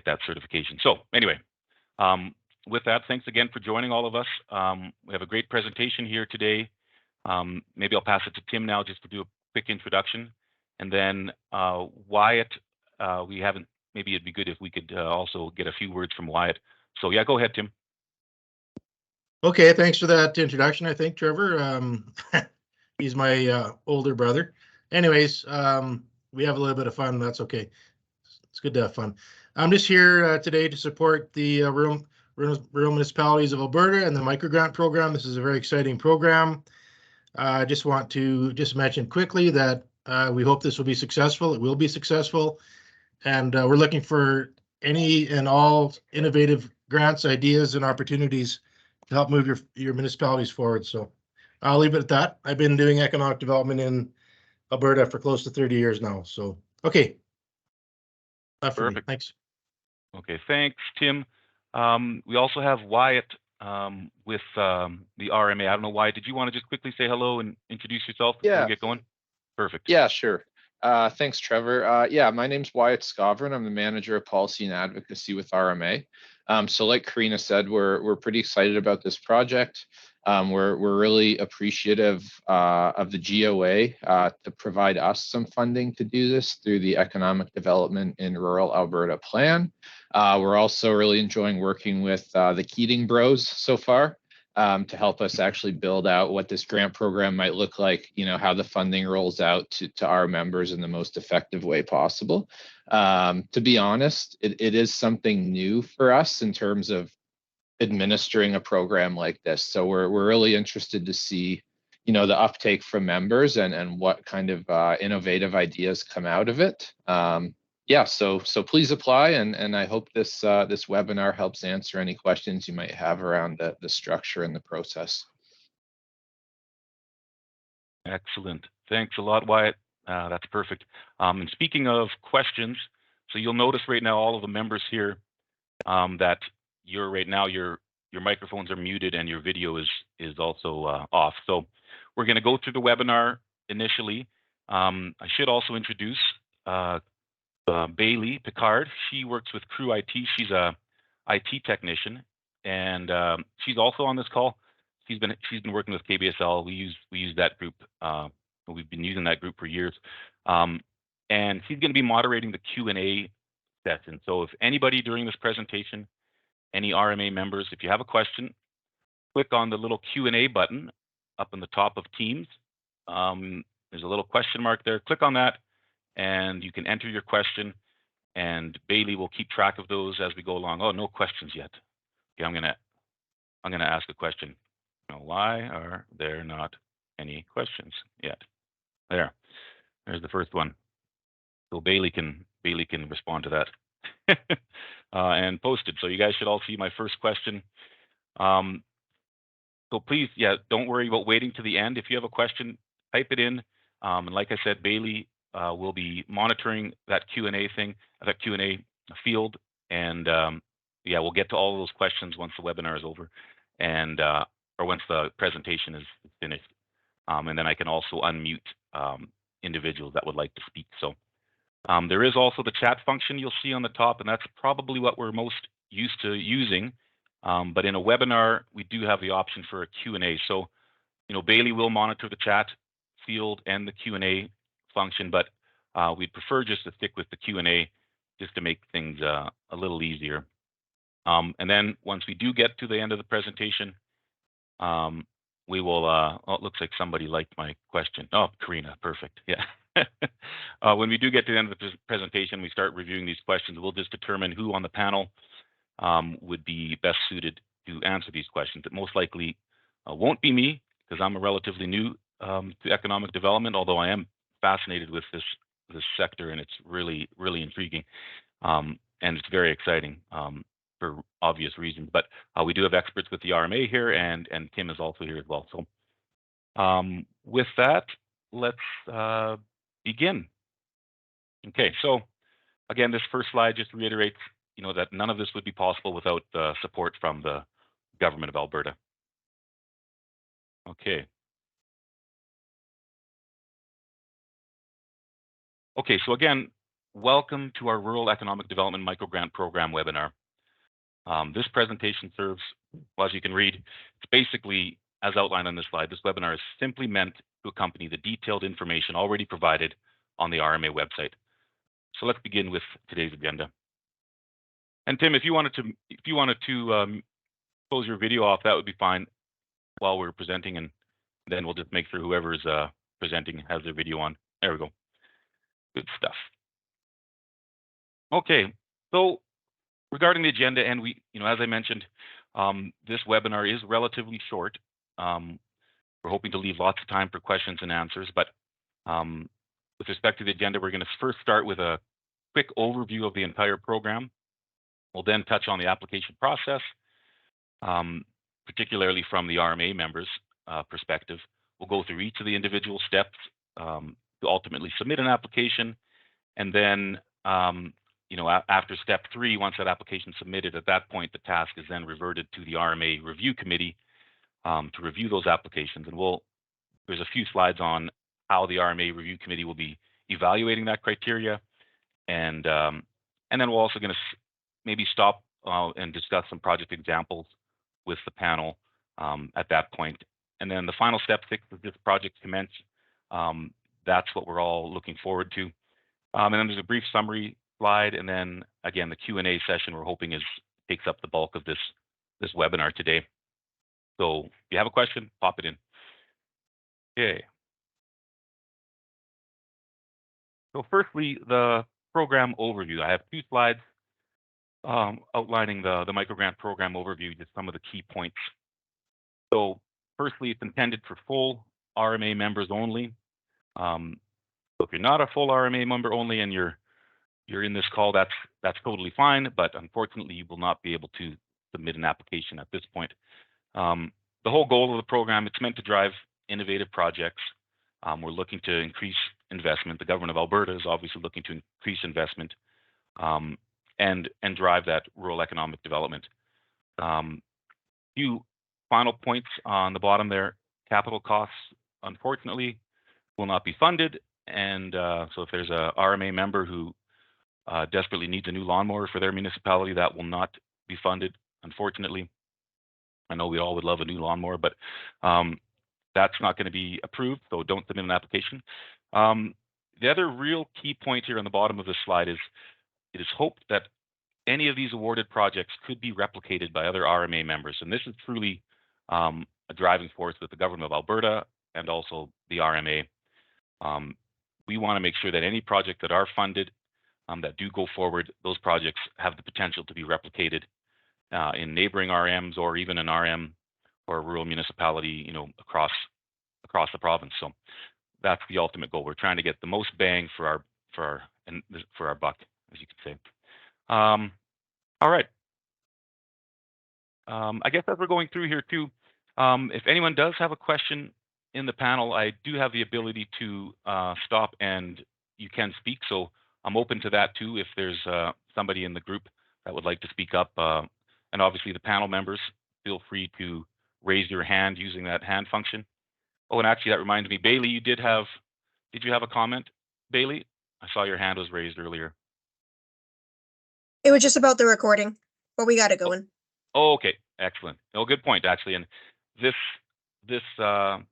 that certification. So anyway, with that, thanks again for joining all of us. We have a great presentation here today. Maybe I'll pass it to Tim now just to do a quick introduction. And then Wyatt, we haven't, maybe it'd be good if we could also get a few words from Wyatt. So yeah, go ahead, Tim. Okay, thanks for that introduction, I think, Trevor. He's my older brother. Anyways, we have a little bit of fun. That's okay. It's good to have fun. I'm just here today to support the rural municipalities of Alberta and the Microgrant Program. This is a very exciting program. I just want to mention quickly that we hope this will be successful. It will be successful. And we're looking for any and all innovative grants, ideas, and opportunities to help move your municipalities forward. So I'll leave it at that. I've been doing economic development in Alberta for close to 30 years now. So, okay. Perfect. Thanks. Okay, thanks, Tim. We also have Wyatt with the RMA. I don't know, Wyatt, did you want to just quickly say hello and introduce yourself before we get going? Perfect. Yeah, sure. Thanks, Trevor. Yeah, my name's Wyatt Scovern. I'm the manager of policy and advocacy with RMA. So like Karina said, we're pretty excited about this project. We're really appreciative of the GOA to provide us some funding to do this through the Economic Development in Rural Alberta Plan. We're also really enjoying working with the Keating Bros so far to help us actually build out what this grant program might look like, you know, how the funding rolls out to our members in the most effective way possible. To be honest, it is something new for us in terms of administering a program like this. So we're really interested to see, you know, the uptake from members and what kind of innovative ideas come out of it. Yeah, so please apply, and I hope this this webinar helps answer any questions you might have around the structure and the process. Excellent. Thanks a lot, Wyatt. That's perfect. And speaking of questions, so you'll notice right now all of the members here that right now your microphones are muted and your video is also off. So we're going to go through the webinar initially. I should also introduce Bailey Picard. She works with Crew IT. She's a IT technician, and she's also on this call. She's been working with KBSL. We use that group. We've been using that group for years, and she's going to be moderating the Q&A session. So if anybody during this presentation, any RMA members, if you have a question, click on the little Q&A button up in the top of Teams. There's a little question mark there. Click on that, and you can enter your question, and Bailey will keep track of those as we go along. Oh, no questions yet. Okay, I'm gonna ask a question. Now, why are there not any questions yet? There's the first one. So Bailey can respond to that and post it. So you guys should all see my first question. So please, yeah, don't worry about waiting to the end. If you have a question, type it in. And like I said, Bailey will be monitoring that Q&A thing, that Q&A field, and yeah, we'll get to all of those questions once the webinar is over, and or once the presentation is finished, and then I can also unmute individuals that would like to speak. So there is also the chat function you'll see on the top, and that's probably what we're most used to using. But in a webinar, we do have the option for a Q&A. So, you know, Bailey will monitor the chat field and the Q&A function, but we'd prefer just to stick with the Q&A just to make things a little easier. And then once we do get to the end of the presentation, we will, oh, it looks like somebody liked my question. Oh, Karina, perfect, yeah. When we do get to the end of the presentation, we start reviewing these questions. We'll just determine who on the panel would be best suited to answer these questions. It most likely won't be me, because I'm a relatively new to economic development, although I am fascinated with this sector, and it's really intriguing, and it's very exciting for obvious reasons. But we do have experts with the RMA here, and Tim is also here as well. So with that, let's begin. Okay, so again, this first slide just reiterates, you know, that none of this would be possible without the support from the Government of Alberta. Okay. Okay, so again, welcome to our Rural Economic Development Microgrant Program webinar. This presentation serves, well, as you can read, it's basically, as outlined on this slide, this webinar is simply meant to accompany the detailed information already provided on the RMA website. So let's begin with today's agenda. And Tim, if you wanted to close your video off, that would be fine while we're presenting, and then we'll just make sure whoever is presenting has their video on. There we go. Good stuff. Okay, so regarding the agenda, and as I mentioned, this webinar is relatively short. We're hoping to leave lots of time for questions and answers, but with respect to the agenda, we're going to first start with a quick overview of the entire program. We'll then touch on the application process, particularly from the RMA members' perspective. We'll go through each of the individual steps to ultimately submit an application, and then after step 3, once that application is submitted, at that point the task is then reverted to the RMA review committee to review those applications. And there's a few slides on how the RMA review committee will be evaluating that criteria, and then we're also going to maybe stop and discuss some project examples with the panel at that point. And then the final step 6 is this project commence. That's what we're all looking forward to. And then there's a brief summary slide, and then again the Q&A session we're hoping takes up the bulk of this webinar today. So if you have a question, pop it in. Okay. So firstly, the program overview. I have 2 slides outlining the microgrant program overview, just some of the key points. So firstly, it's intended for full RMA members only. So if you're not a full RMA member only and you're in this call, that's totally fine, but unfortunately you will not be able to submit an application at this point. The whole goal of the program, it's meant to drive innovative projects. We're looking to increase investment. The Government of Alberta is obviously looking to increase investment and drive that rural economic development. Few final points on the bottom there. Capital costs, unfortunately, will not be funded. And so if there's a RMA member who desperately needs a new lawnmower for their municipality, that will not be funded, unfortunately. I know we all would love a new lawnmower, but that's not going to be approved, so don't submit an application. The other real key point here on the bottom of this slide is it is hoped that any of these awarded projects could be replicated by other RMA members, and this is truly a driving force with the Government of Alberta and also the RMA. We want to make sure that any project that are funded that do go forward, those projects have the potential to be replicated in neighboring RMs or even an RM or a rural municipality, across the province. So that's the ultimate goal. We're trying to get the most bang for our buck, as you could say. All right. I guess as we're going through here too, if anyone does have a question in the panel, I do have the ability to stop and you can speak. So I'm open to that too if there's somebody in the group that would like to speak up. And obviously the panel members, feel free to raise your hand using that hand function. Oh, and actually that reminds me, Bailey, did you have a comment, Bailey? I saw your hand was raised earlier. It was just about the recording, but we got it going. Oh, okay, excellent. No, good point actually. And this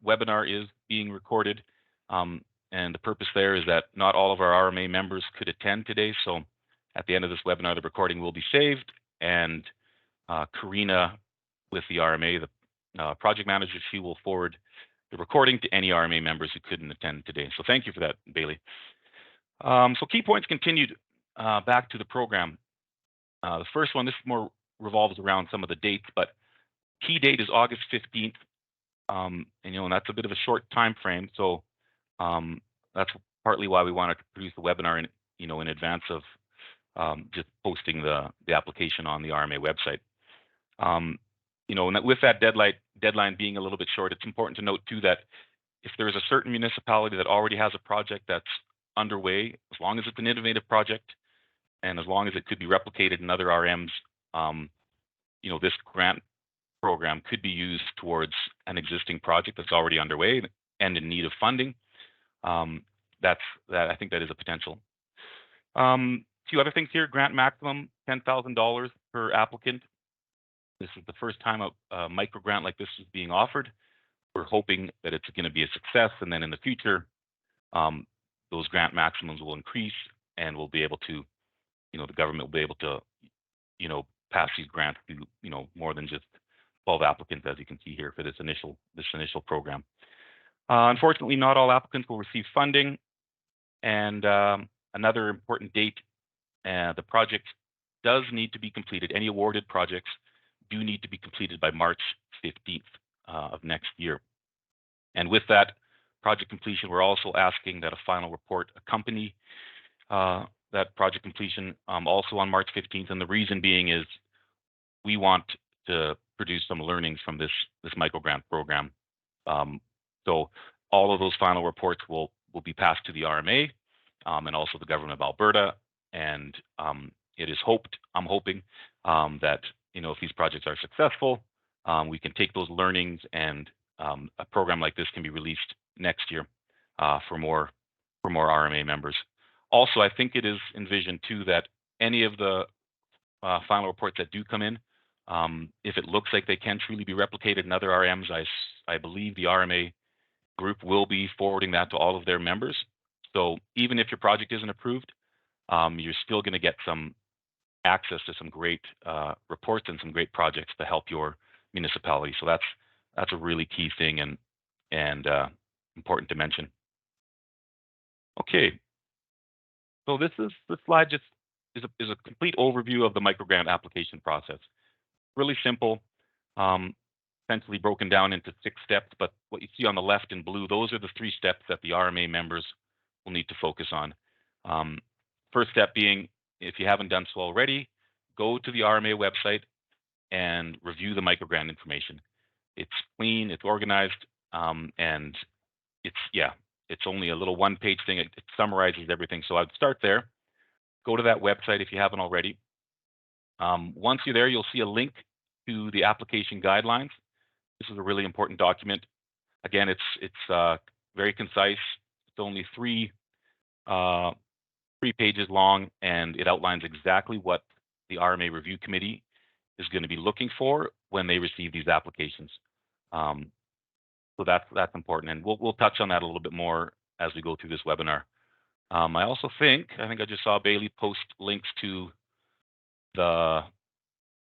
webinar is being recorded, and the purpose there is that not all of our RMA members could attend today. So at the end of this webinar, the recording will be saved, and Karina with the RMA, the project manager, she will forward the recording to any RMA members who couldn't attend today. So thank you for that, Bailey. So key points continued back to the program. The first one, this more revolves around some of the dates, but key date is August 15th. And that's a bit of a short time frame. So that's partly why we wanted to produce the webinar in advance of just posting the application on the RMA website. And with that deadline being a little bit short, it's important to note too that if there is a certain municipality that already has a project that's underway, as long as it's an innovative project and as long as it could be replicated in other RMs, this grant program could be used towards an existing project that's already underway and in need of funding. I think that is a potential. Few other things here, grant maximum $10,000 per applicant. This is the first time a micro grant like this is being offered. We're hoping that it's going to be a success, and then in the future, those grant maximums will increase, and we'll be able to, the government will be able to, pass these grants to, more than just 12 applicants, as you can see here for this initial program. Unfortunately, not all applicants will receive funding, and another important date, the project does need to be completed. Any awarded projects do need to be completed by March 15th of next year. And with that project completion, we're also asking that a final report accompany that project completion also on March 15th. And the reason being is we want to produce some learnings from this microgrant program. So all of those final reports will be passed to the RMA and also the Government of Alberta. And it is I'm hoping that, if these projects are successful, we can take those learnings and a program like this can be released next year for more RMA members. Also, I think it is envisioned too that any of the final reports that do come in, if it looks like they can truly be replicated in other RMs, I believe the RMA group will be forwarding that to all of their members. So even if your project isn't approved, you're still going to get some access to some great reports and some great projects to help your municipality. So that's a really key thing and important to mention. Okay, so this slide just is a complete overview of the microgrant application process. Really simple, essentially broken down into 6 steps. But what you see on the left in blue, those are the 3 steps that the RMA members will need to focus on. First step being, if you haven't done so already, go to the RMA website and review the microgrant information. It's clean, it's organized, and it's only a little one-page thing. It summarizes everything. So I'd start there. Go to that website if you haven't already. Once you're there, you'll see a link to the application guidelines. This is a really important document. Again, it's very concise. It's only 3 pages long, and it outlines exactly what the RMA Review Committee is going to be looking for when they receive these applications. So that's important, and we'll touch on that a little bit more as we go through this webinar. I also think I just saw Bailey post links to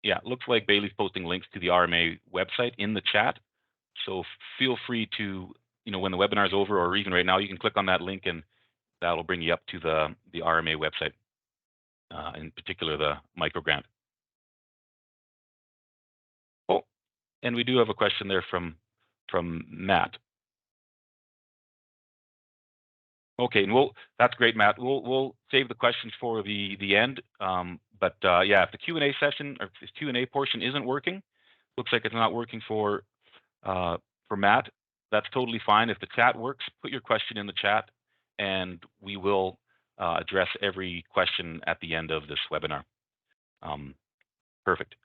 it looks like Bailey's posting links to the RMA website in the chat. So feel free to, when the webinar is over, or even right now, you can click on that link and that'll bring you up to the RMA website, in particular the microgrant. Oh, and we do have a question there from Matt. Okay, and that's great, Matt. We'll save the questions for the end. But if the Q&A session or this Q&A portion isn't working, looks like it's not working for Matt, that's totally fine. If the chat works, put your question in the chat, and we will address every question at the end of this webinar. Perfect.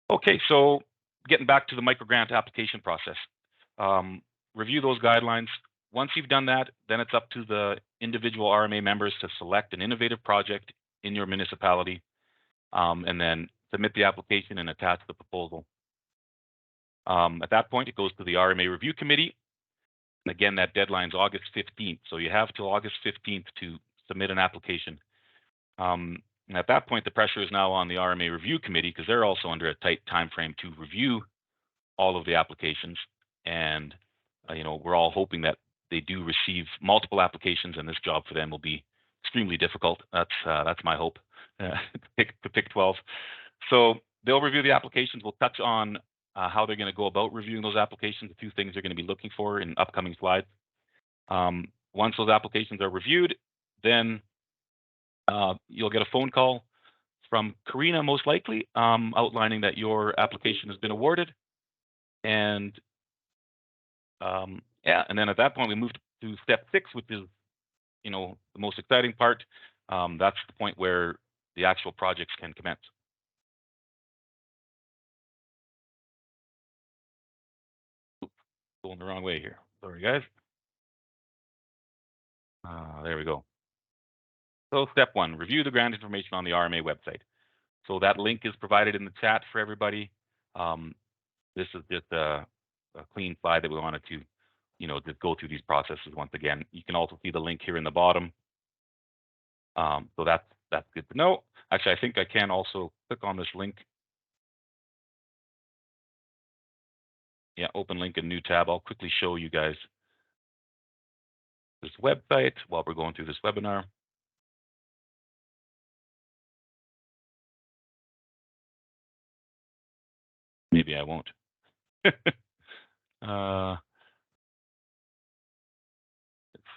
Okay, so getting back to the microgrant application process. Review those guidelines. Once you've done that, then it's up to the individual RMA members to select an innovative project in your municipality, and then submit the application and attach the proposal. At that point, it goes to the RMA Review Committee. And again, that deadline is August 15th. So you have till August 15th to submit an application. And at that point, the pressure is now on the RMA Review Committee, because they're also under a tight time frame to review all of the applications. And we're all hoping that they do receive multiple applications, and this job for them will be extremely difficult. That's my hope, to pick 12. So they'll review the applications. We'll touch on how they're going to go about reviewing those applications, the 2 things they're going to be looking for in upcoming slides. Once those applications are reviewed, then you'll get a phone call from Karina, most likely, outlining that your application has been awarded. And and then at that point, we move to step 6, which is, the most exciting part. That's the point where the actual projects can commence. Going the wrong way here. Sorry, guys. There we go. So step one, review the grant information on the RMA website. So that link is provided in the chat for everybody. This is just a clean slide that we wanted to, just go through these processes once again. You can also see the link here in the bottom. So that's good to know. Actually, I think I can also click on this link. Yeah, open link in new tab. I'll quickly show you guys this website while we're going through this webinar. Maybe I won't. Let's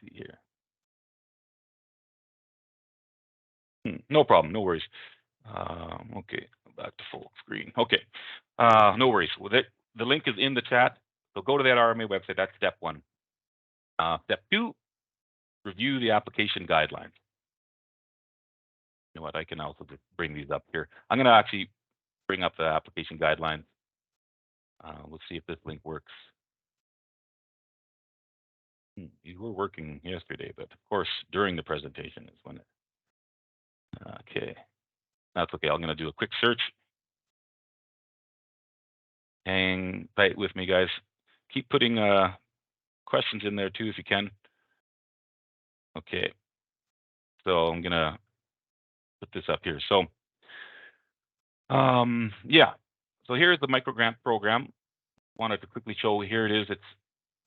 see here. No problem, no worries. Okay, back to full screen. Okay, no worries. With it, the link is in the chat. So go to that RMA website. That's step one. Step two, review the application guidelines. You know what? I can also just bring these up here. I'm going to actually bring up the application guidelines. Let's see if this link works. You were working yesterday, but of course during the presentation is when it. Okay, that's okay. I'm going to do a quick search. Hang tight with me, guys. Keep putting questions in there too if you can. Okay, so I'm gonna put this up here. So, yeah. So here's the Microgrant Program. Wanted to quickly show here it is. It's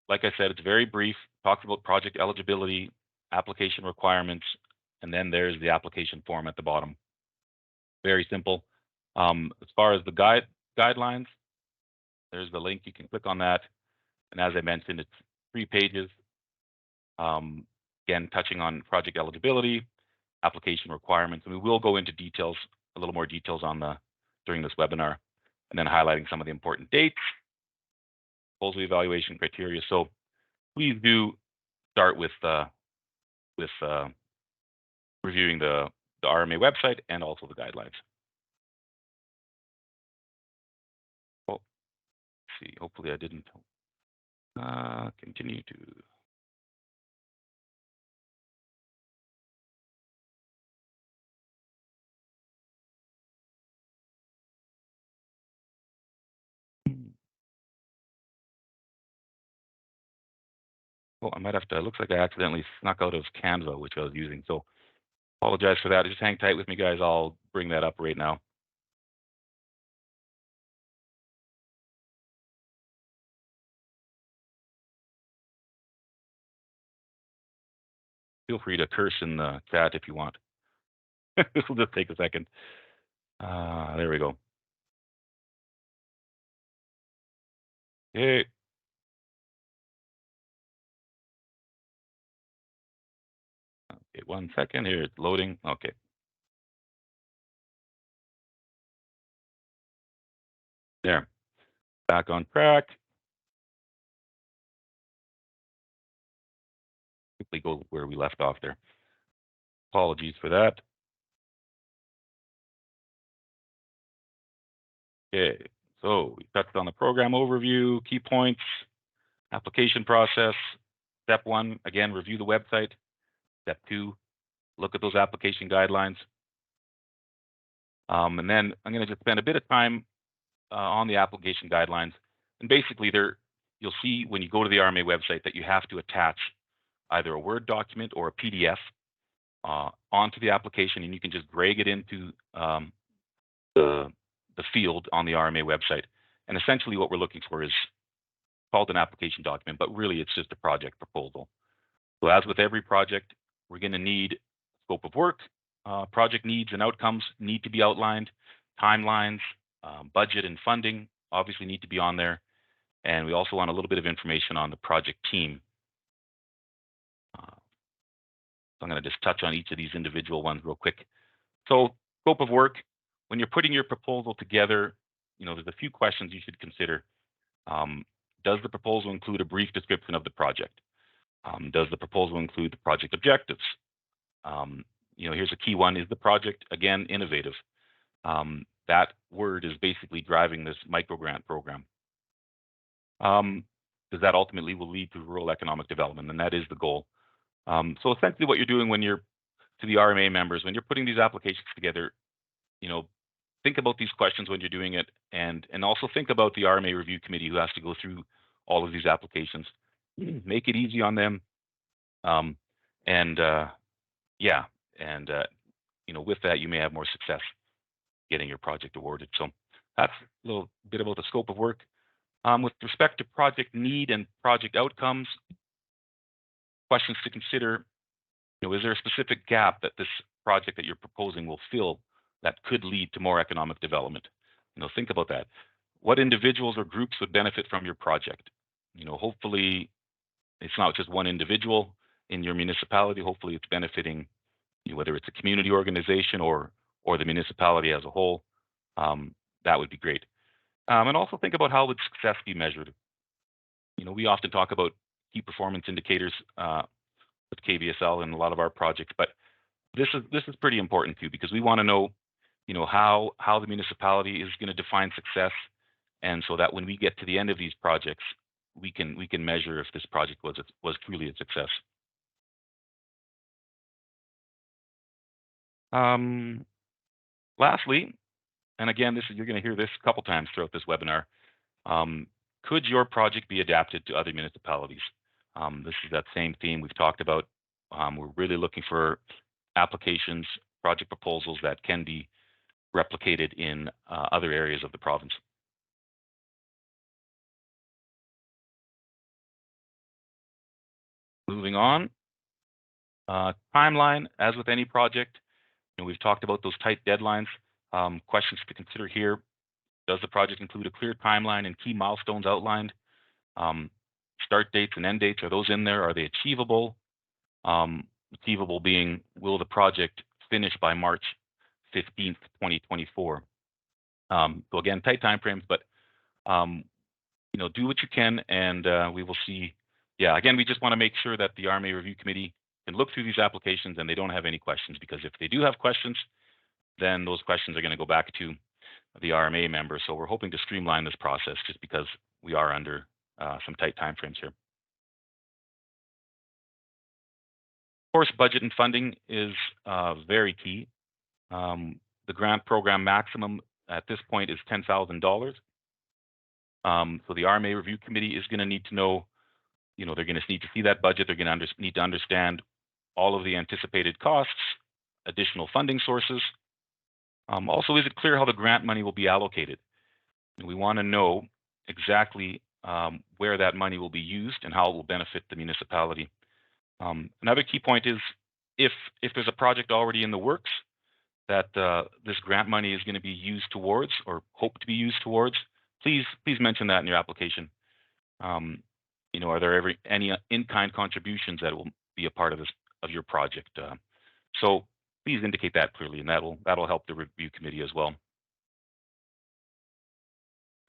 like I said, it's very brief. Talks about project eligibility, application requirements, and then there's the application form at the bottom. Very simple. As far as the guidelines, there's the link. You can click on that. And as I mentioned, it's 3 pages. Again, touching on project eligibility, application requirements, and we will go into details, a little more details on during this webinar, and then highlighting some of the important dates, proposal evaluation criteria. So please do start with reviewing the RMA website and also the guidelines. Well, let's see, hopefully I didn't continue to. Oh, I might have to, it looks like I accidentally snuck out of Canva, which I was using. So apologize for that. Just hang tight with me, guys. I'll bring that up right now. Feel free to curse in the chat if you want. This will just take a second. There we go. Okay. Okay, 1 second here. It's loading. Okay. There. Back on track. Quickly go where we left off there. Apologies for that. Okay. So we touched on the program overview, key points, application process. Step 1, again, review the website. Step 2, look at those application guidelines. And then I'm going to just spend a bit of time on the application guidelines. And basically, you'll see when you go to the RMA website that you have to attach either a Word document or a PDF onto the application, and you can just drag it into the field on the RMA website. And essentially what we're looking for is called an application document, but really it's just a project proposal. So as with every project, we're going to need scope of work, project needs and outcomes need to be outlined, timelines, budget and funding obviously need to be on there. And we also want a little bit of information on the project team. So I'm going to just touch on each of these individual ones real quick. So scope of work, when you're putting your proposal together, there's a few questions you should consider. Does the proposal include a brief description of the project? Does the proposal include the project objectives? Here's a key one. Is the project, again, innovative? That word is basically driving this microgrant program. Because that ultimately will lead to rural economic development, and that is the goal. So essentially what you're doing when you're to the RMA members, when you're putting these applications together, think about these questions when you're doing it, and also think about the RMA review committee who has to go through all of these applications. Make it easy on them, with that, you may have more success getting your project awarded. So that's a little bit about the scope of work. With respect to project need and project outcomes, questions to consider, is there a specific gap that this project that you're proposing will fill that could lead to more economic development? Think about that. What individuals or groups would benefit from your project? Hopefully it's not just one individual in your municipality. Hopefully it's benefiting, whether it's a community organization or the municipality as a whole. That would be great. And also think about how would success be measured. We often talk about key performance indicators with KVSL in a lot of our projects, but this is pretty important too, because we want to know, how the municipality is going to define success, and so that when we get to the end of these projects, we can measure if this project was truly a success. Lastly, and again, you're going to hear this a couple times throughout this webinar, could your project be adapted to other municipalities? This is that same theme we've talked about. We're really looking for applications, project proposals that can be replicated in other areas of the province. Moving on, timeline, as with any project, we've talked about those tight deadlines. Questions to consider here: does the project include a clear timeline and key milestones outlined? Start dates and end dates, are those in there? Are they achievable? Achievable being, will the project finish by March 15th, 2024? So again, tight timeframes, but do what you can, and we will see. Yeah, again, we just want to make sure that the RMA Review Committee can look through these applications and they don't have any questions, because if they do have questions, then those questions are going to go back to the RMA members. So we're hoping to streamline this process just because we are under some tight timeframes here. Of course, budget and funding is very key. The grant program maximum at this point is $10,000. So the RMA Review Committee is going to need to know, they're going to need to see that budget. They're going to need to understand all of the anticipated costs, additional funding sources. Also, is it clear how the grant money will be allocated? We want to know exactly where that money will be used and how it will benefit the municipality. Another key point is if there's a project already in the works that this grant money is going to be used towards or hope to be used towards, please mention that in your application. Are there any in-kind contributions that will be a part of your project? So please indicate that clearly, and that'll help the review committee as well.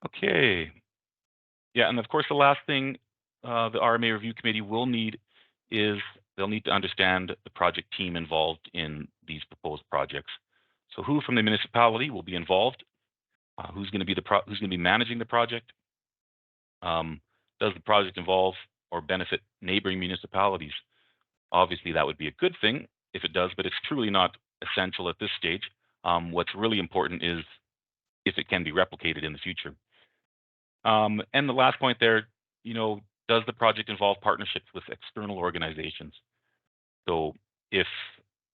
Okay. Yeah, and of course, the last thing the RMA review committee will need is they'll need to understand the project team involved in these proposed projects. So who from the municipality will be involved? Who's going to be managing the project? Does the project involve or benefit neighboring municipalities? Obviously, that would be a good thing if it does, but it's truly not essential at this stage. What's really important is if it can be replicated in the future. And the last point there, does the project involve partnerships with external organizations? So if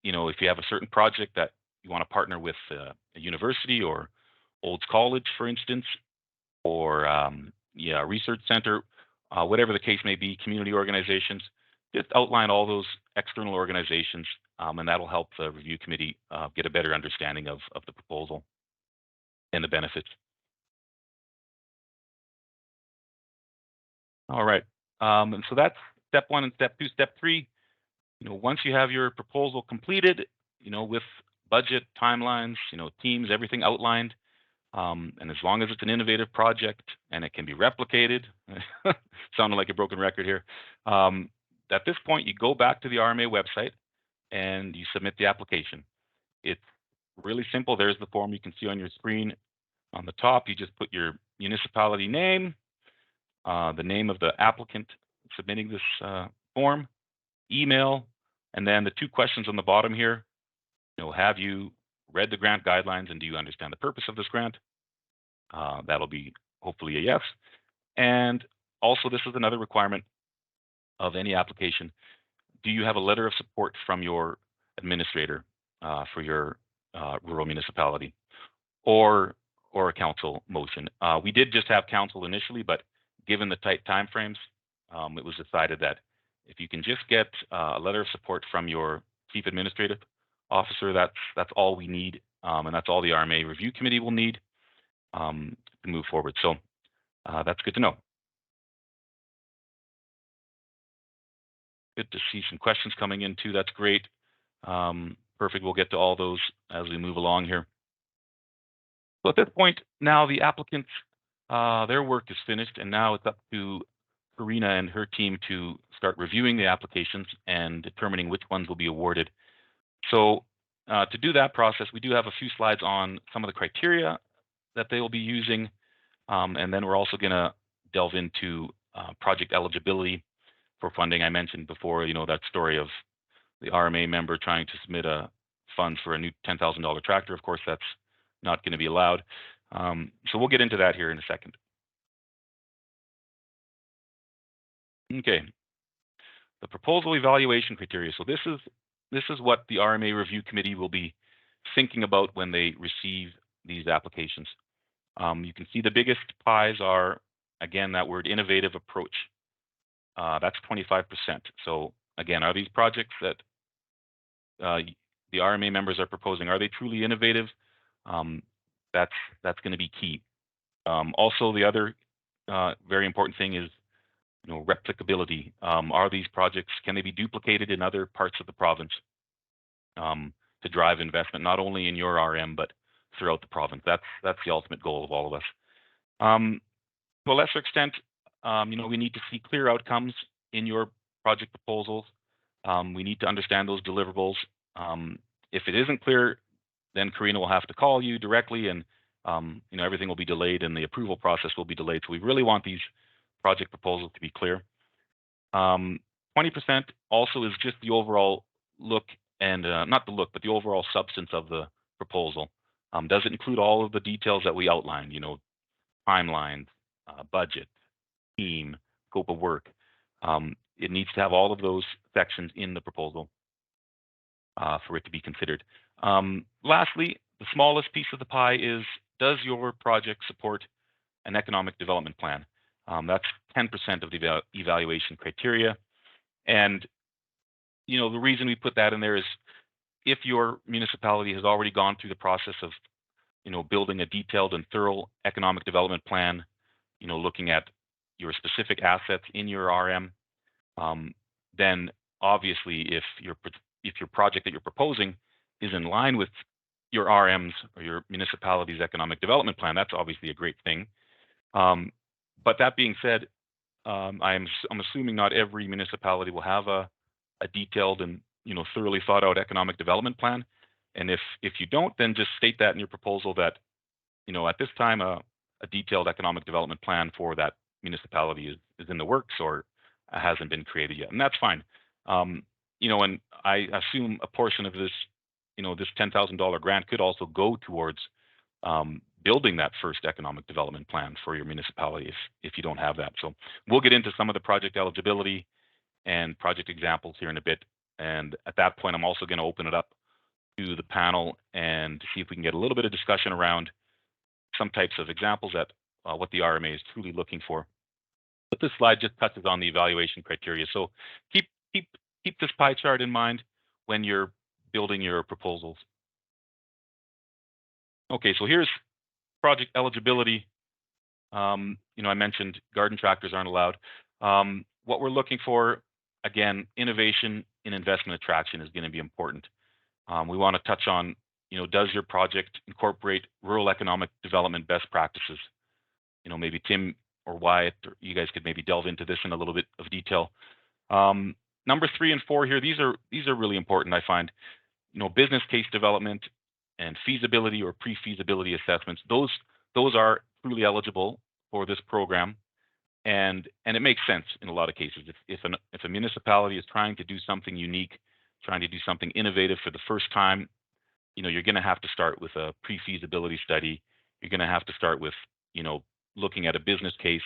you have a certain project that you want to partner with a university or Olds College, for instance, or a research center, whatever the case may be, community organizations, just outline all those external organizations, and that'll help the review committee get a better understanding of the proposal and the benefits. All right, and so that's step one and step two. Step three, once you have your proposal completed, with budget, timelines, teams, everything outlined, and as long as it's an innovative project and it can be replicated, sounding like a broken record here, at this point, you go back to the RMA website and you submit the application. It's really simple. There's the form you can see on your screen. On the top, you just put your municipality name, the name of the applicant submitting this form, email, and then the two questions on the bottom here. have you read the grant guidelines and do you understand the purpose of this grant? That'll be hopefully a yes. And also, this is another requirement of any application. Do you have a letter of support from your administrator for your rural municipality, or a council motion? We did just have council initially, but given the tight timeframes, it was decided that if you can just get a letter of support from your chief administrative officer, that's all we need, and that's all the RMA review committee will need to move forward. So that's good to know. Good to see some questions coming in too. That's great. Perfect. We'll get to all those as we move along here. So at this point, now the applicants, their work is finished, and now it's up to Karina and her team to start reviewing the applications and determining which ones will be awarded. So to do that process, we do have a few slides on some of the criteria that they will be using, and then we're also going to delve into project eligibility for funding. I mentioned before, that story of the RMA member trying to submit a funds for a new $10,000 tractor. Of course, that's not going to be allowed. So we'll get into that here in a second. Okay, the proposal evaluation criteria. So this is what the RMA review committee will be thinking about when they receive these applications. You can see the biggest pies are, again, that word innovative approach. That's 25%. So again, are these projects that the RMA members are proposing, are they truly innovative? That's going to be key. Also, the other very important thing is, replicability. Are these projects, can they be duplicated in other parts of the province to drive investment, not only in your RM, but throughout the province? That's the ultimate goal of all of us. To a lesser extent, we need to see clear outcomes in your project proposals. We need to understand those deliverables. If it isn't clear, then Karina will have to call you directly, and everything will be delayed, and the approval process will be delayed. So we really want these project proposals to be clear. 20% also is just the overall look, and not the look, but the overall substance of the proposal. Does it include all of the details that we outlined? Timelines, budget, team, scope of work. It needs to have all of those sections in the proposal for it to be considered. Lastly, the smallest piece of the pie is, does your project support an economic development plan? That's 10% of the evaluation criteria. And, the reason we put that in there is if your municipality has already gone through the process of, building a detailed and thorough economic development plan, looking at your specific assets in your RM, then obviously if your project that you're proposing is in line with your RM's or your municipality's economic development plan, that's obviously a great thing. But that being said, I'm assuming not every municipality will have a detailed and thoroughly thought out economic development plan. And if you don't, then just state that in your proposal that at this time a detailed economic development plan for that municipality is in the works or hasn't been created yet, and that's fine. And I assume a portion of this, this $10,000 grant could also go towards building that first economic development plan for your municipality if you don't have that. So we'll get into some of the project eligibility and project examples here in a bit. And at that point, I'm also going to open it up to the panel and see if we can get a little bit of discussion around some types of examples at what the RMA is truly looking for. But this slide just touches on the evaluation criteria. So keep this pie chart in mind when you're building your proposals. Okay, so here's project eligibility. I mentioned garden tractors aren't allowed. What we're looking for, again, innovation in investment attraction is going to be important. We want to touch on, does your project incorporate rural economic development best practices? Maybe Tim or Wyatt, or you guys could maybe delve into this in a little bit of detail. Number 3 and 4 here, these are really important, I find. Business case development and feasibility or pre-feasibility assessments. Those are truly eligible for this program, and it makes sense in a lot of cases. If a municipality is trying to do something unique, trying to do something innovative for the first time, you're going to have to start with a pre-feasibility study. You're going to have to start with, looking at a business case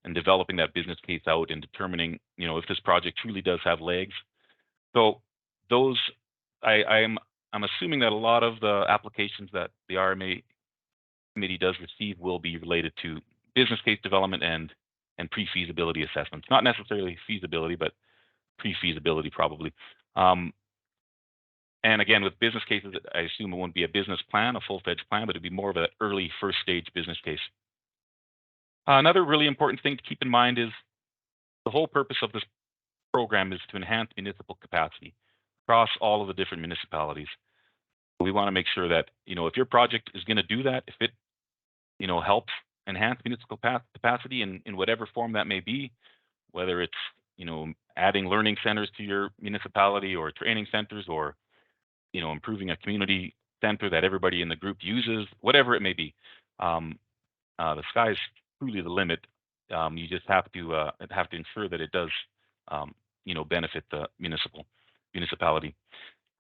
and developing that business case out and determining, if this project truly does have legs. So those, I'm assuming that a lot of the applications that the RMA committee does receive will be related to business case development and pre-feasibility assessments. Not necessarily feasibility, but pre-feasibility probably. And again, with business cases, I assume it won't be a business plan, a full-fledged plan, but it'd be more of an early first stage business case. Another really important thing to keep in mind is the whole purpose of this program is to enhance municipal capacity across all of the different municipalities. We want to make sure that, if your project is going to do that, if it, helps enhance municipal capacity in whatever form that may be, whether it's, adding learning centers to your municipality or training centers or, improving a community center that everybody in the group uses, whatever it may be. The sky's truly the limit. You just have to ensure that it does, benefit the municipality.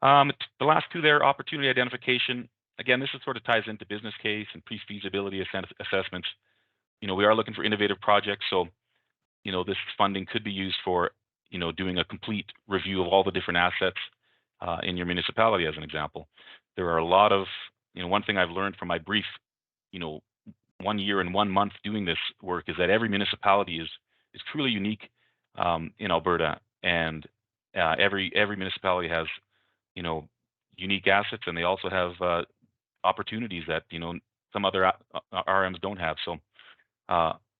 The last two there, opportunity identification. Again, this is sort of ties into business case and pre-feasibility assessments. We are looking for innovative projects, so this funding could be used for doing a complete review of all the different assets in your municipality, as an example. There are a lot of, one thing I've learned from my brief, 1 year and 1 month doing this work is that every municipality is truly unique in Alberta, and every municipality has unique assets, and they also have opportunities that some other RMs don't have. So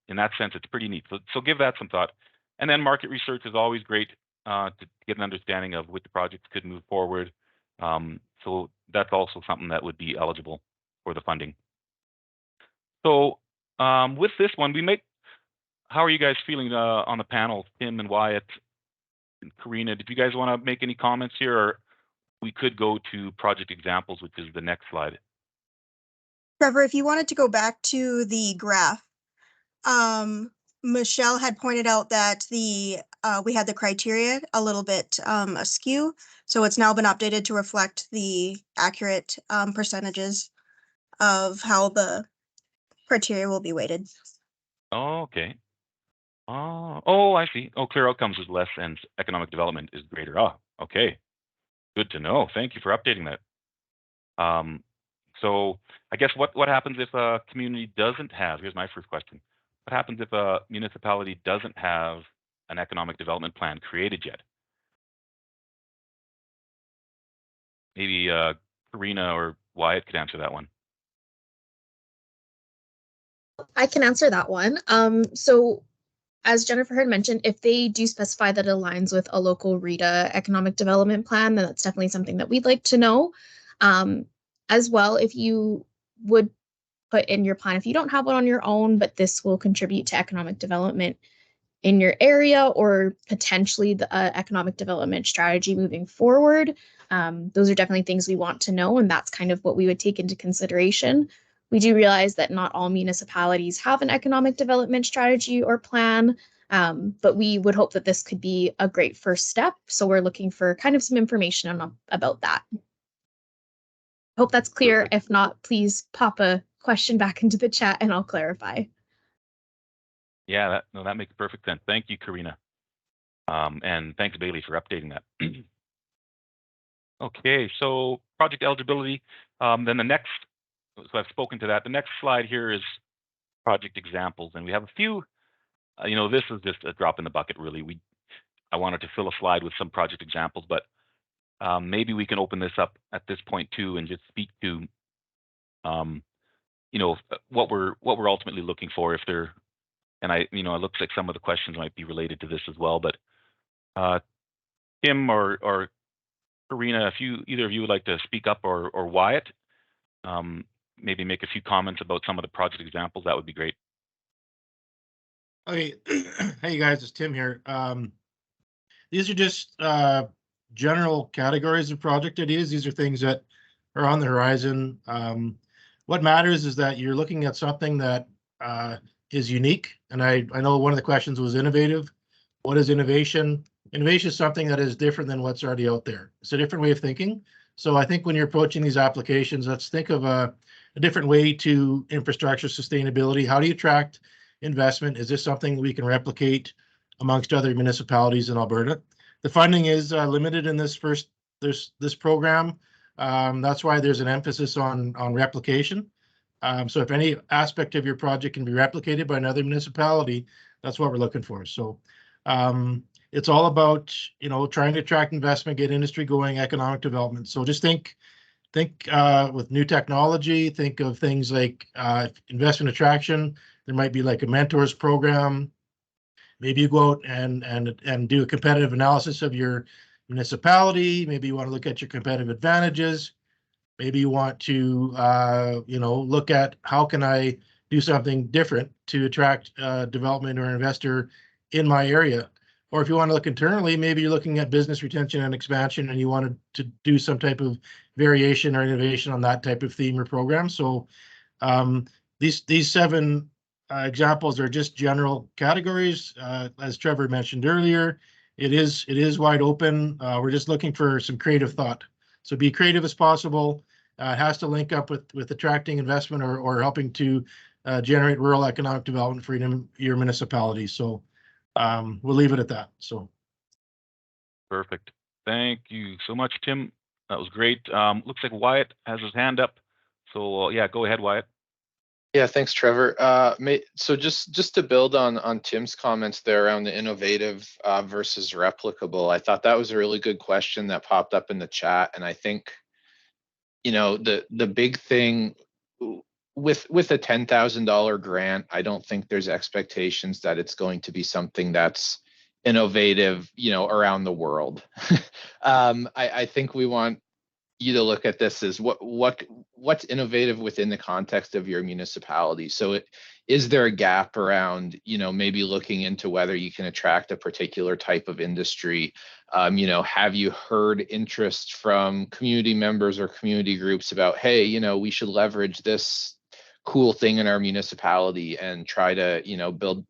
in that sense, it's pretty neat. So give that some thought. And then market research is always great to get an understanding of which projects could move forward. So that's also something that would be eligible for the funding. So with this one, how are you guys feeling on the panel, Tim and Wyatt and Karina? Did you guys want to make any comments here, or we could go to project examples, which is the next slide? Trevor, if you wanted to go back to the graph, Michelle had pointed out that we had the criteria a little bit askew, so it's now been updated to reflect the accurate percentages of how the criteria will be weighted. Oh, okay. Oh, I see. Oh, clear outcomes is less and economic development is greater. Oh, okay. Good to know. Thank you for updating that. So I guess what happens if a community doesn't have, here's my first question. What happens if a municipality doesn't have an economic development plan created yet? Maybe Karina or Wyatt could answer that one. I can answer that one. So as Jennifer had mentioned, if they do specify that it aligns with a local RETA economic development plan, then that's definitely something that we'd like to know. As well, if you would put in your plan, if you don't have one on your own, but this will contribute to economic development in your area or potentially the economic development strategy moving forward, those are definitely things we want to know, and that's kind of what we would take into consideration. We do realize that not all municipalities have an economic development strategy or plan, but we would hope that this could be a great first step. So we're looking for kind of some information about that. Hope that's clear. Perfect. If not, please pop a question back into the chat and I'll clarify. Yeah, that makes perfect sense. Thank you, Karina. And thanks, Bailey, for updating that. Okay, so project eligibility. Then the next, so I've spoken to that. The next slide here is project examples, and we have a few. This is just a drop in the bucket, really. I wanted to fill a slide with some project examples, but maybe we can open this up at this point too, and just speak to, what we're ultimately looking for. If they're, and it looks like some of the questions might be related to this as well. But Tim or Karina, if either of you would like to speak up, or Wyatt, maybe make a few comments about some of the project examples, that would be great. Okay, hey guys, it's Tim here. These are just general categories of project ideas. These are things that are on the horizon. What matters is that you're looking at something that is unique. And I know one of the questions was innovative. What is innovation? Innovation is something that is different than what's already out there. It's a different way of thinking. So I think when you're approaching these applications, let's think of a different way to infrastructure sustainability. How do you attract investment? Is this something we can replicate amongst other municipalities in Alberta? The funding is limited in this program. That's why there's an emphasis on replication. So if any aspect of your project can be replicated by another municipality, that's what we're looking for. So it's all about, trying to attract investment, get industry going, economic development. So just think with new technology, think of things like investment attraction. There might be like a mentors program. Maybe you go out and do a competitive analysis of your municipality. Maybe you want to look at your competitive advantages. Maybe you want to, look at how can I do something different to attract development or investor in my area. Or if you want to look internally, maybe you're looking at business retention and expansion, and you wanted to do some type of variation or innovation on that type of theme or program. So these 7 examples are just general categories. As Trevor mentioned earlier, it is wide open. We're just looking for some creative thought. So be creative as possible. It has to link up with attracting investment or helping to generate rural economic development for your municipality. So we'll leave it at that. So Perfect. Thank you so much, Tim. That was great. Looks like Wyatt has his hand up. So yeah, go ahead, Wyatt. Yeah, thanks, Trevor. So just to build on Tim's comments there around the innovative versus replicable, I thought that was a really good question that popped up in the chat, and I think, the big thing with a $10,000 grant, I don't think there's expectations that it's going to be something that's innovative, around the world. I think we want you to look at this as what's innovative within the context of your municipality. So is there a gap around, maybe looking into whether you can attract a particular type of industry? Have you heard interest from community members or community groups about, hey, we should leverage this cool thing in our municipality and try to,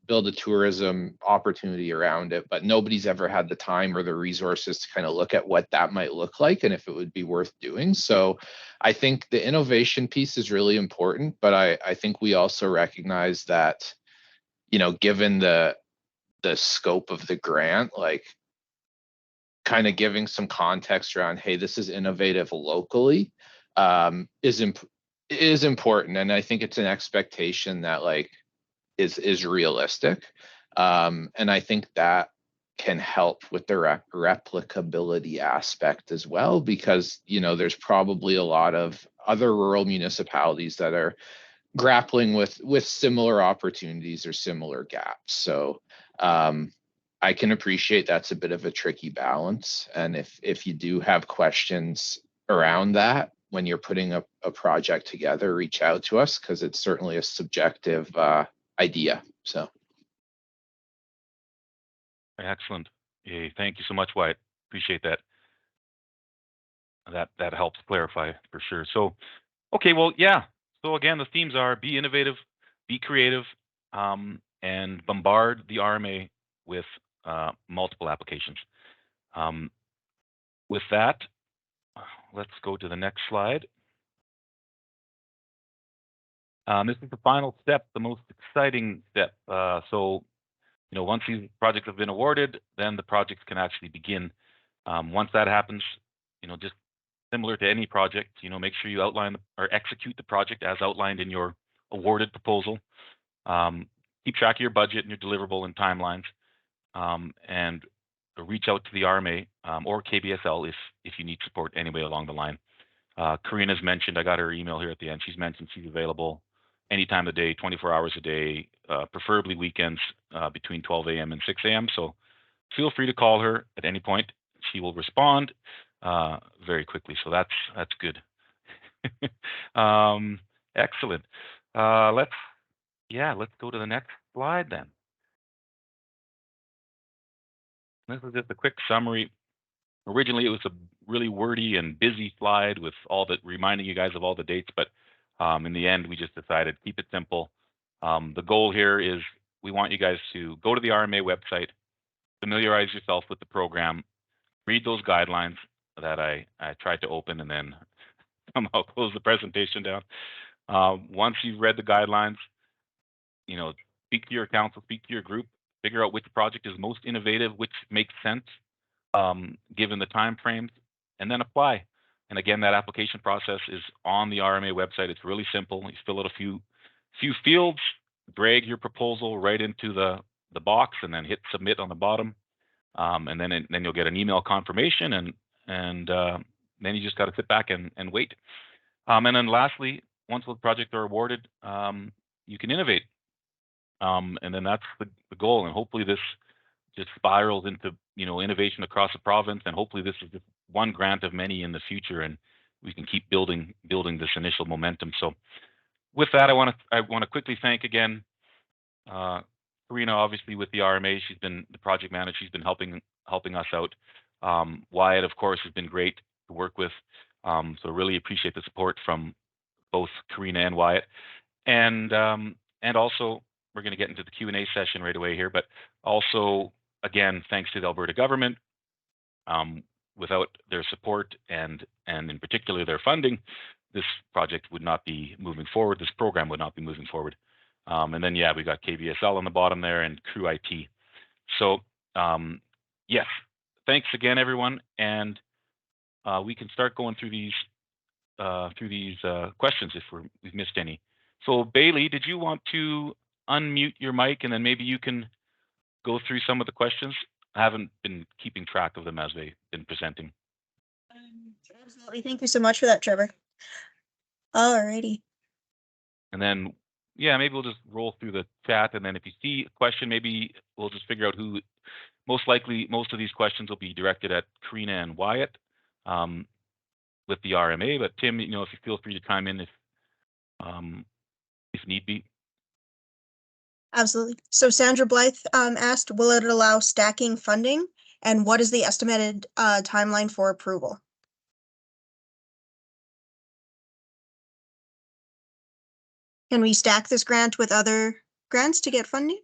build a tourism opportunity around it, but nobody's ever had the time or the resources to kind of look at what that might look like and if it would be worth doing. So I think the innovation piece is really important, but I think we also recognize that, given the scope of the grant, like kind of giving some context around, hey, this is innovative locally, is important, and I think it's an expectation that is realistic, and I think that can help with the replicability aspect as well, because there's probably a lot of other rural municipalities that are grappling with similar opportunities or similar gaps. So I can appreciate that's a bit of a tricky balance, and if you do have questions around that when you're putting a project together, reach out to us, because it's certainly a subjective idea. So Excellent. Hey, thank you so much, Wyatt. Appreciate that. That helps clarify for sure. So, okay, well, yeah. So again, the themes are be innovative, be creative, and bombard the RMA with multiple applications. With that, let's go to the next slide. This is the final step, the most exciting step. So, once these projects have been awarded, then the projects can actually begin. Once that happens, just similar to any project, make sure you outline or execute the project as outlined in your awarded proposal. Keep track of your budget and your deliverable and timelines, and reach out to the RMA or KBSL if you need support anyway along the line. Karina's mentioned, I got her email here at the end. She's mentioned she's available any time of the day, 24 hours a day, preferably weekends between 12 a.m. and 6 a.m. So feel free to call her at any point. She will respond very quickly. So that's good. Excellent. Let's go to the next slide then. This is just a quick summary. Originally, it was a really wordy and busy slide with reminding you guys of all the dates, but in the end, we just decided keep it simple. The goal here is we want you guys to go to the RMA website, familiarize yourself with the program, read those guidelines, that I tried to open and then somehow close the presentation down. Once you've read the guidelines, you know, speak to your council, speak to your group, figure out which project is most innovative, which makes sense given the time frames, and then apply. And again, that application process is on the RMA website. It's really simple. You fill out a few fields, drag your proposal right into the box, and then hit submit on the bottom. And then you'll get an email confirmation, and then you just got to sit back and wait. And then lastly, once the projects are awarded, you can innovate. And then that's the goal. And hopefully this just spirals into, you know, innovation across the province. And hopefully this is just one grant of many in the future, and we can keep building this initial momentum. So with that, I want to quickly thank again Karina, obviously with the RMA. She's been the project manager. She's been helping us out. Wyatt, of course, has been great to work with. So really appreciate the support from both Karina and Wyatt. And also, we're going to get into the Q&A session right away here, but also, again, thanks to the Alberta government. Without their support and in particular their funding, this project would not be moving forward. This program would not be moving forward. And then, yeah, we got KVSL on the bottom there and Crew IT. So, yes, thanks again, everyone. And we can start going through these questions if we've missed any. So, Bailey, did you want to unmute your mic and then maybe you can go through some of the questions? I haven't been keeping track of them as they've been presenting. Absolutely. Thank you so much for that, Trevor. Alrighty. And then, yeah, maybe we'll just roll through the chat. And then if you see a question, maybe we'll just figure out who. Most likely, most of these questions will be directed at Karina and Wyatt with the RMA. But Tim, you know, if you feel free to chime in if need be. Absolutely. So Sandra Blythe asked, will it allow stacking funding? And what is the estimated timeline for approval? Can we stack this grant with other grants to get funding?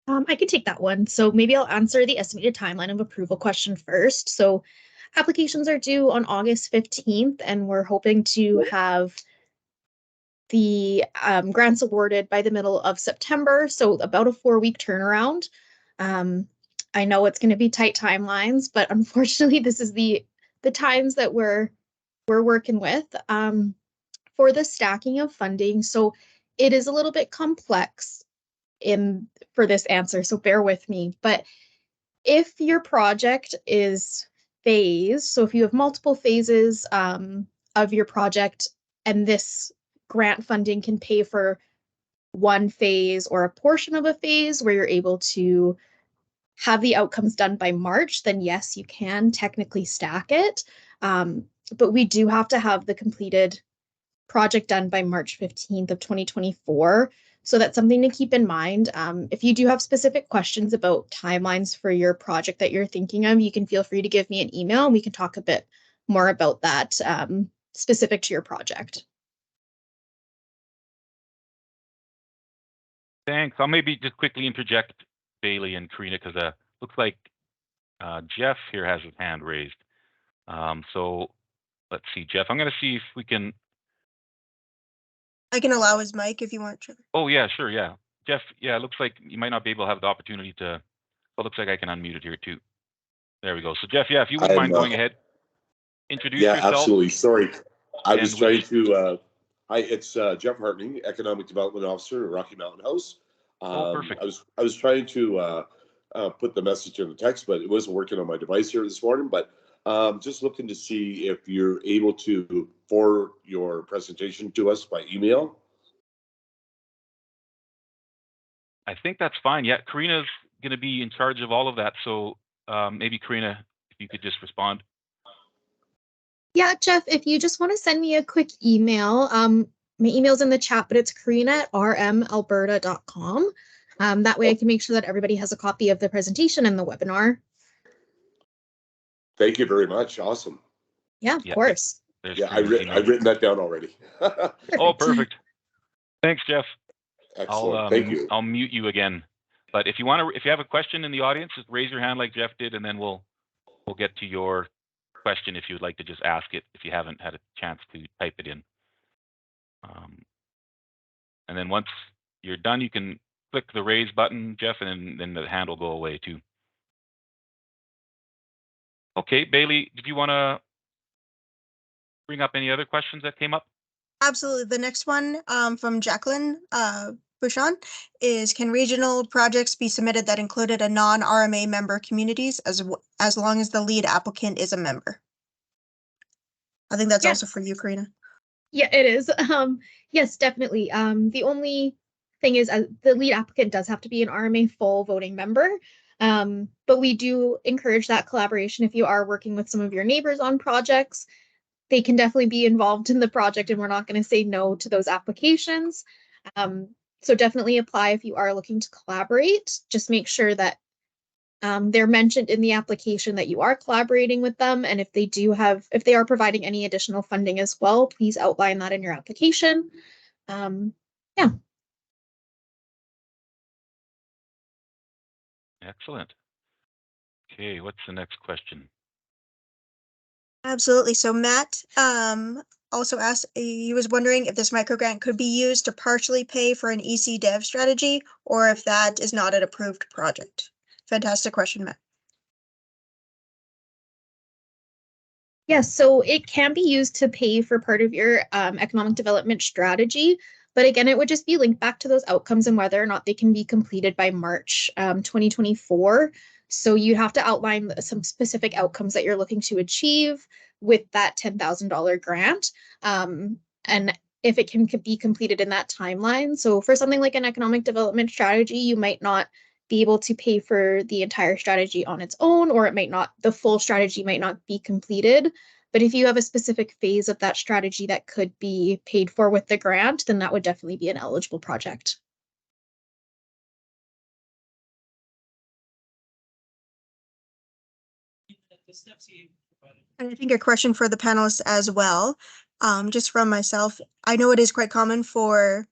I can take that one. So maybe I'll answer the estimated timeline of approval question first. So applications are due on August 15th, and we're hoping to have the grants awarded by the middle of September. So about a 4-week turnaround. I know it's going to be tight timelines, but unfortunately, this is the times that we're working with for the stacking of funding. So it is a little bit complex for this answer, so bear with me. But if your project is phased, so if you have multiple phases of your project, and this grant funding can pay for one phase or a portion of a phase where you're able to have the outcomes done by March, then yes, you can technically stack it. But we do have to have the completed project done by March 15th of 2024. So that's something to keep in mind. If you do have specific questions about timelines for your project that you're thinking of, you can feel free to give me an email and we can talk a bit more about that specific to your project. Thanks. I'll maybe just quickly interject Bailey and Karina because looks like Jeff here has his hand raised. So let's see, Jeff. I'm going to see if we can. I can allow his mic if you want, Trevor. Oh yeah, sure, yeah. Jeff, yeah, it looks like you might not be able to have the opportunity to. Well, it looks like I can unmute it here too. There we go. So Jeff, yeah, if you wouldn't mind going ahead, introduce yourself. Yeah, absolutely. Sorry, I was trying to. Hi, it's Jeff Hartney, Economic Development Officer at Rocky Mountain House. Perfect. I was trying to put the message in the text, but it wasn't working on my device here this morning. But just looking to see if you're able to forward your presentation to us by email. I think that's fine. Yeah, Karina's going to be in charge of all of that. So maybe Karina, if you could just respond. Yeah, Jeff, if you just want to send me a quick email, my email's in the chat, but it's karina@rmalberta.com. That way I can make sure that everybody has a copy of the presentation and the webinar. Thank you very much. Awesome. Yeah, of course. Yeah, I've written that down already. Oh, perfect. Thanks, Jeff. Excellent. Thank you. I'll mute you again. But if you have a question in the audience, just raise your hand like Jeff did, and then we'll get to your question if you would like to just ask it if you haven't had a chance to type it in. And then once you're done, you can click the raise button, Jeff, and then the hand will go away too. Okay, Bailey, did you want to bring up any other questions that came up? Absolutely. The next one from Jacqueline Bouchon is, can regional projects be submitted that included a non-RMA member communities as long as the lead applicant is a member? I think that's also for you, Karina. Yeah, it is. Yes, definitely. The only thing is the lead applicant does have to be an RMA full voting member. But we do encourage that collaboration. If you are working with some of your neighbors on projects, they can definitely be involved in the project, and we're not going to say no to those applications. So definitely apply if you are looking to collaborate. Just make sure that they're mentioned in the application that you are collaborating with them. And if they are providing any additional funding as well, please outline that in your application. Yeah. Excellent. Okay, what's the next question? Absolutely. So Matt also asked, he was wondering if this microgrant could be used to partially pay for an EC dev strategy, or if that is not an approved project. Fantastic question, Matt. Yes, so it can be used to pay for part of your economic development strategy. But again, it would just be linked back to those outcomes and whether or not they can be completed by March 2024. So you have to outline some specific outcomes that you're looking to achieve with that $10,000 grant. And if it can be completed in that timeline. So for something like an economic development strategy, you might not be able to pay for the entire strategy on its own, or the full strategy might not be completed. But if you have a specific phase of that strategy that could be paid for with the grant, then that would definitely be an eligible project. And I think a question for the panelists as well, just from myself, I know it is quite common for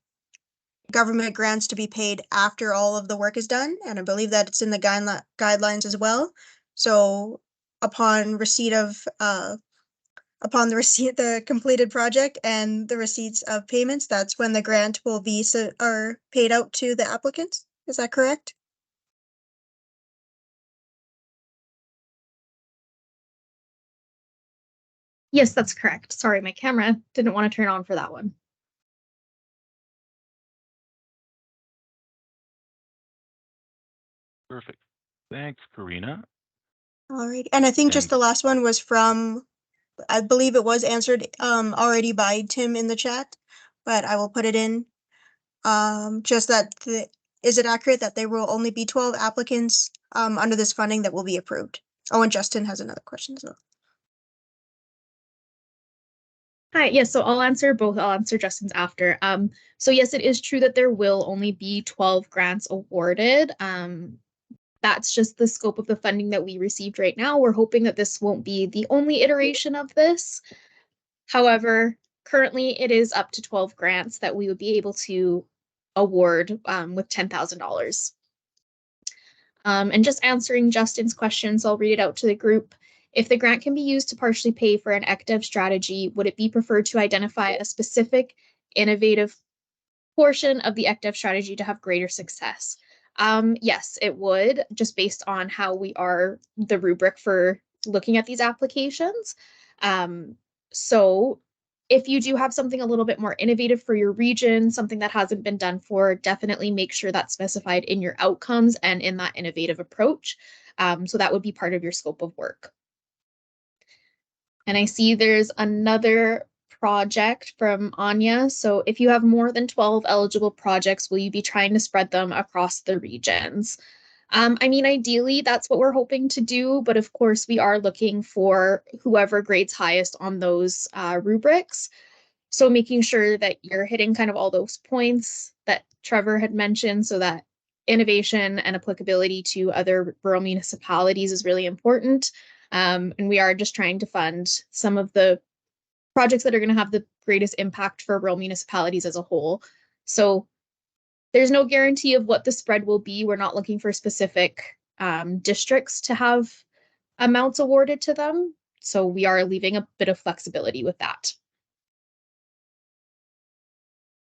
government grants to be paid after all of the work is done, and I believe that it's in the guidelines as well. So upon receipt of the completed project and the receipts of payments, that's when the grant will be paid out to the applicants. Is that correct? Yes, that's correct. Sorry, my camera didn't want to turn on for that one. Perfect. Thanks, Karina. All right. And I think just the last one was from, I believe it was answered already by Tim in the chat, but I will put it in. Just that, is it accurate that there will only be 12 applicants under this funding that will be approved? Oh, and Justin has another question as well. Hi, yes, so I'll answer both. I'll answer Justin's after. So yes, it is true that there will only be 12 grants awarded. That's just the scope of the funding that we received right now. We're hoping that this won't be the only iteration of this. However, currently it is up to 12 grants that we would be able to award with $10,000. And just answering Justin's questions, I'll read it out to the group. If the grant can be used to partially pay for an ECDEV strategy, would it be preferred to identify a specific innovative portion of the ECDEV strategy to have greater success? Yes, it would, just based on how we are the rubric for looking at these applications. So if you do have something a little bit more innovative for your region, something that hasn't been done for, definitely make sure that's specified in your outcomes and in that innovative approach. So that would be part of your scope of work. And I see there's another project from Anya. So if you have more than 12 eligible projects, will you be trying to spread them across the regions? I mean, ideally, that's what we're hoping to do. But of course, we are looking for whoever grades highest on those rubrics. So making sure that you're hitting kind of all those points that Trevor had mentioned, so that innovation and applicability to other rural municipalities is really important. And we are just trying to fund some of the projects that are going to have the greatest impact for rural municipalities as a whole. So there's no guarantee of what the spread will be. We're not looking for specific districts to have amounts awarded to them. So we are leaving a bit of flexibility with that.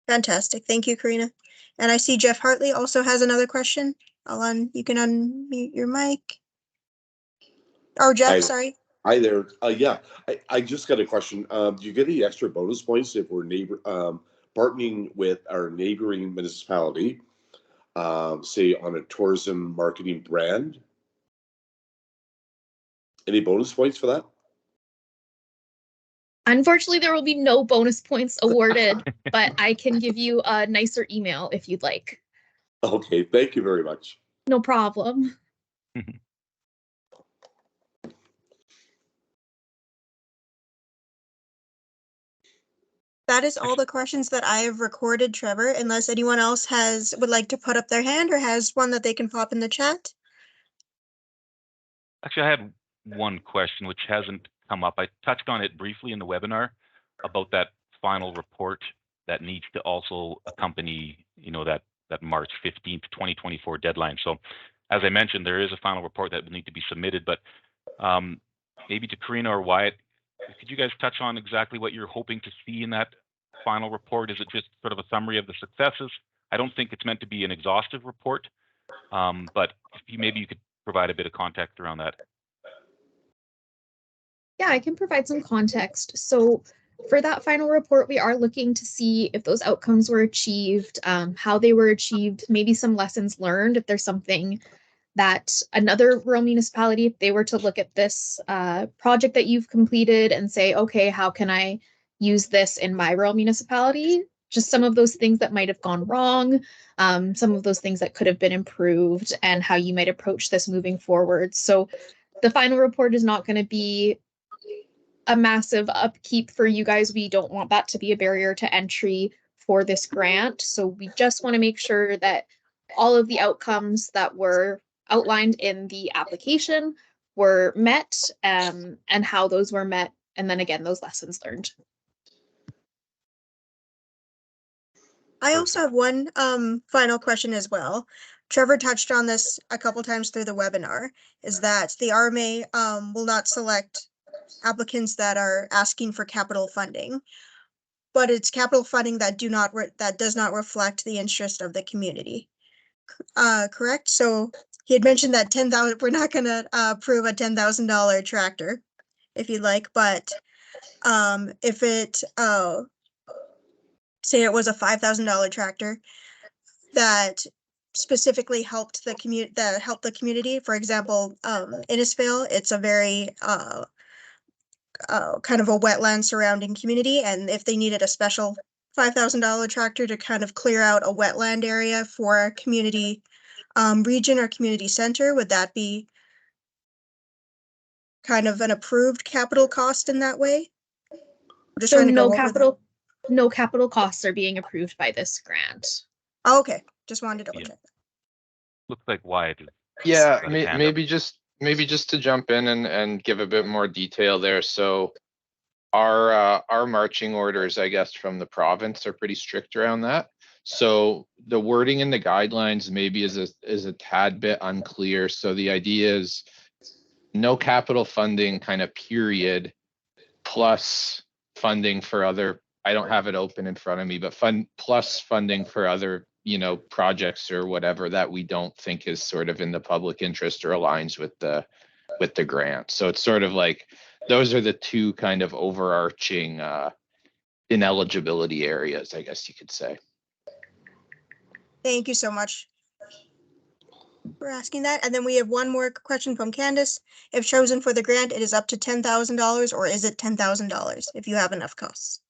Fantastic. Thank you, Karina. And I see Jeff Hartley also has another question. You can unmute your mic. Or Jeff, Hi. sorry. Hi there. Yeah, I just got a question. Do you get any extra bonus points if we're partnering with our neighboring municipality, say on a tourism marketing brand? Any bonus points for that? Unfortunately, there will be no bonus points awarded, but I can give you a nicer email if you'd like. Okay, thank you very much. No problem. That is all the questions that I have recorded, Trevor, unless anyone else would like to put up their hand or has one that they can pop in the chat. Actually, I had one question which hasn't come up. I touched on it briefly in the webinar about that final report that needs to also accompany, that March 15th, 2024 deadline. So as I mentioned, there is a final report that will need to be submitted, but maybe to Karina or Wyatt, could you guys touch on exactly what you're hoping to see in that final report? Is it just sort of a summary of the successes? I don't think it's meant to be an exhaustive report, but maybe you could provide a bit of context around that. Yeah, I can provide some context. So for that final report, we are looking to see if those outcomes were achieved, how they were achieved, maybe some lessons learned, if there's something that another rural municipality, if they were to look at this project that you've completed and say, okay, how can I use this in my rural municipality? Just some of those things that might have gone wrong, some of those things that could have been improved, and how you might approach this moving forward. So the final report is not going to be a massive upkeep for you guys. We don't want that to be a barrier to entry for this grant. So we just want to make sure that all of the outcomes that were outlined in the application were met, and how those were met. And then again, those lessons learned. I also have one final question as well. Trevor touched on this a couple times through the webinar, is that the RMA will not select applicants that are asking for capital funding, but it's capital funding that does not reflect the interest of the community. Correct? So he had mentioned that 10,000, we're not going to approve a $10,000 tractor if you'd like, but if it, say it was a $5,000 tractor that specifically helped the community. For example, Innisfail, it's a very kind of a wetland surrounding community, and if they needed a special $5,000 tractor to kind of clear out a wetland area for a community region or community center, would that be kind of an approved capital cost in that way? Just So trying to no go over no capital costs are being approved by this grant. Oh, okay, just wanted to double check. Looks like Wyatt. Yeah, got his hand up. maybe just to jump in and give a bit more detail there. So our marching orders, I guess, from the province are pretty strict around that. So the wording in the guidelines maybe is a tad bit unclear. So the idea is no capital funding kind of period, plus funding for other, I don't have it open in front of me, but plus funding for other, projects or whatever that we don't think is sort of in the public interest or aligns with the grant. So it's sort of like those are the two kind of overarching ineligibility areas, I guess you could say. Thank you so much for asking that. And then we have one more question from Candace. If chosen for the grant, it is up to $10,000, or is it $10,000 if you have enough costs?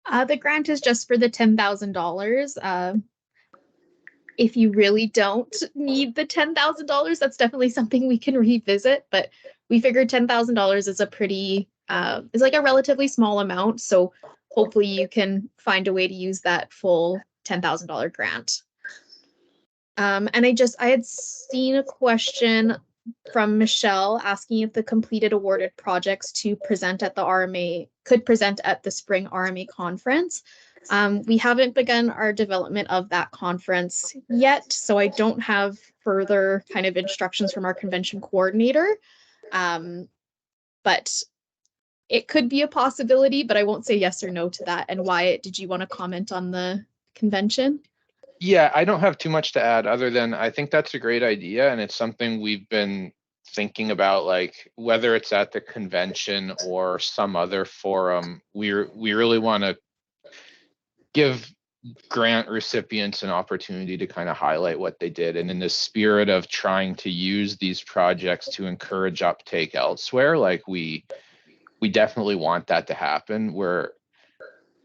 The grant is just for the $10,000. If you really don't need the $10,000, that's definitely something we can revisit. But we figured $10,000 is a pretty, is like a relatively small amount. So hopefully you can find a way to use that full $10,000 grant. And I had seen a question from Michelle asking if the completed awarded projects to present at the RMA could present at the spring RMA conference. We haven't begun our development of that conference yet, so I don't have further kind of instructions from our convention coordinator. But it could be a possibility, but I won't say yes or no to that. And Wyatt, did you want to comment on the convention? Yeah, I don't have too much to add other than I think that's a great idea, and it's something we've been thinking about, like whether it's at the convention or some other forum. We really want to give grant recipients an opportunity to kind of highlight what they did, and in the spirit of trying to use these projects to encourage uptake elsewhere, like we definitely want that to happen.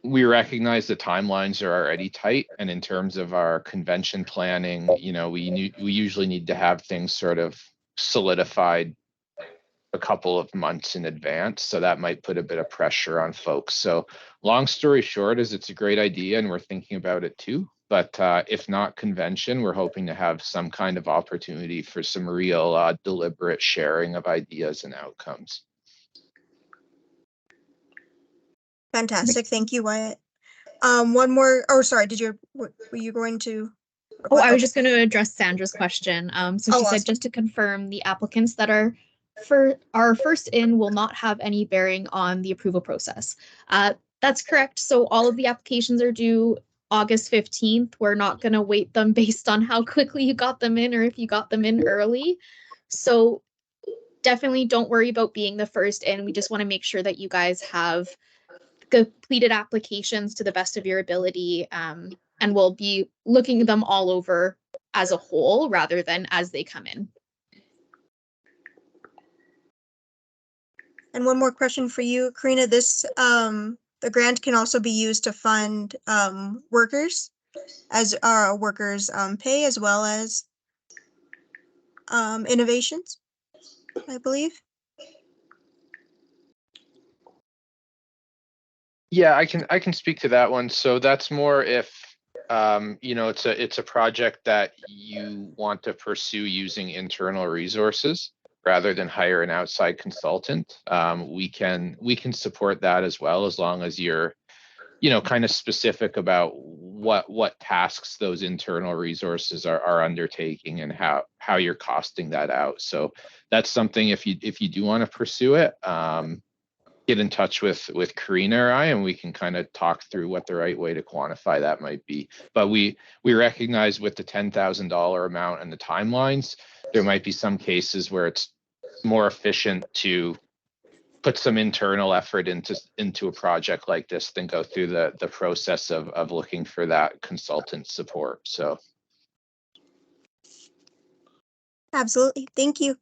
We recognize the timelines are already tight, and in terms of our convention planning, you know, we usually need to have things sort of solidified a couple of months in advance, so that might put a bit of pressure on folks. So long story short is it's a great idea and we're thinking about it too, but if not convention, we're hoping to have some kind of opportunity for some real deliberate sharing of ideas and outcomes. Fantastic. Thank you, Wyatt. One more, oh, sorry, were you going to? Oh, I was just going to address Sandra's question. So she said, awesome. just to confirm, the applicants that are first in will not have any bearing on the approval process. That's correct. So all of the applications are due August 15th. We're not going to weight them based on how quickly you got them in or if you got them in early. So definitely don't worry about being the first in. We just want to make sure that you guys have completed applications to the best of your ability, and we'll be looking them all over as a whole rather than as they come in. And one more question for you, Karina. This the grant can also be used to fund workers as workers pay, as well as innovations, I believe. Yeah, I can speak to that one. So that's more if you know, it's a project that you want to pursue using internal resources rather than hire an outside consultant. We can support that as well, as long as you're, you know, kind of specific about what tasks those internal resources are undertaking and how you're costing that out. So that's something, if you do want to pursue it, get in touch with Karina or I, and we can kind of talk through what the right way to quantify that might be. But we recognize with the $10,000 amount and the timelines, there might be some cases where it's more efficient to put some internal effort into a project like this than go through the process of looking for that consultant support. So Absolutely. Thank you.